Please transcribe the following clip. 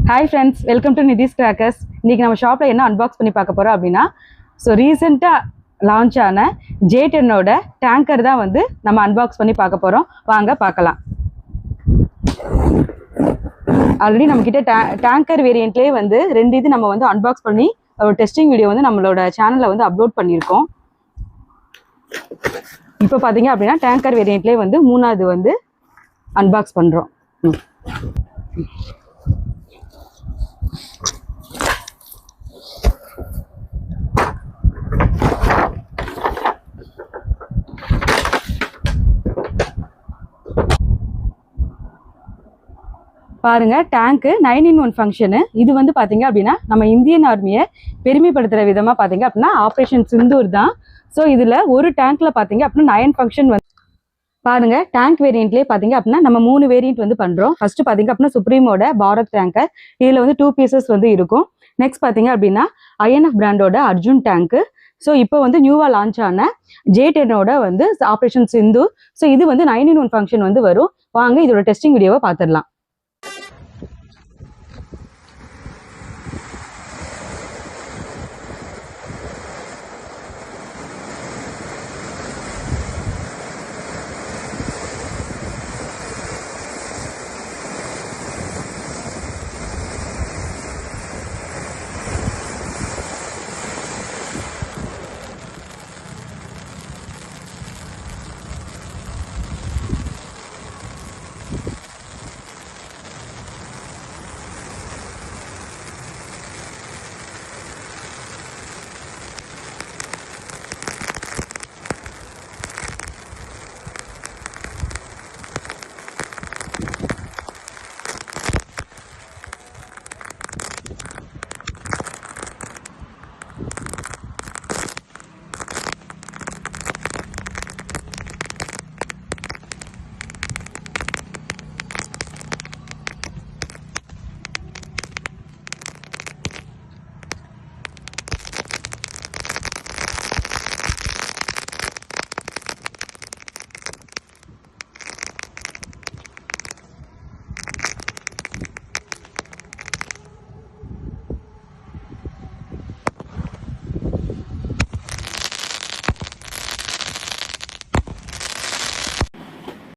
Hi friends, welcome to Nidhi's Crackers. இன்னைக்கு நம்ம ஷாப்ல என்ன அன்பாக்ஸ் பண்ணி பார்க்க போறோம் அப்படின்னா ரீசெண்டா லான்ச் ஆன J10 ஓட டேங்கர் தான் வந்து நம்ம அன்பாக்ஸ் பண்ணி பார்க்க போறோம். வாங்க பார்க்கலாம். ஆல்ரெடி நம்ம கிட்ட டேங்கர் வேரியன்ட்லயே வந்து ரெண்டு இது நம்ம வந்து அன்பாக்ஸ் பண்ணி ஒரு டெஸ்டிங் வீடியோ வந்து நம்மளோட சேனல்ல வந்து அப்லோட் பண்ணியிருக்கோம். இப்போ பாத்தீங்க அப்படின்னா டேங்கர் வேரியன்ட்லயே வந்து மூணாவது வந்து அன்பாக்ஸ் பண்றோம். பாருங்க டேங்க் 9-in-1 ஃபங்க்ஷனு. இது வந்து பாத்தீங்க அப்படின்னா நம்ம இந்தியன் ஆர்மியை பெருமைப்படுத்துற விதமா பாத்தீங்க அப்படின்னா ஆப்ரேஷன் சிந்தூர் தான். ஸோ இதுல ஒரு டேங்க்ல பாத்தீங்க அப்படின்னா 9 ஃபங்க்ஷன் வந்து பாருங்க டேங்க் வேரியன்ட்லேயே பாத்தீங்க அப்படின்னா நம்ம 3 வேரியன்ட் வந்து பண்றோம். ஃபர்ஸ்ட் பாத்தீங்க அப்படின்னா சுப்ரீமோட பாரத் டேங்கர், இதுல வந்து 2 பீசஸ் வந்து இருக்கும். நெக்ஸ்ட் பாத்தீங்க அப்படின்னா INF பிராண்டோட அர்ஜுன் டேங்க். ஸோ இப்போ வந்து நியூவா லான்ச் ஆன J10ஓட வந்து ஆப்ரேஷன் சிந்து. ஸோ இது வந்து 9-in-1 ஃபங்க்ஷன் வந்து வரும். வாங்க இதோட டெஸ்டிங் வீடியோவை பார்த்துடலாம்.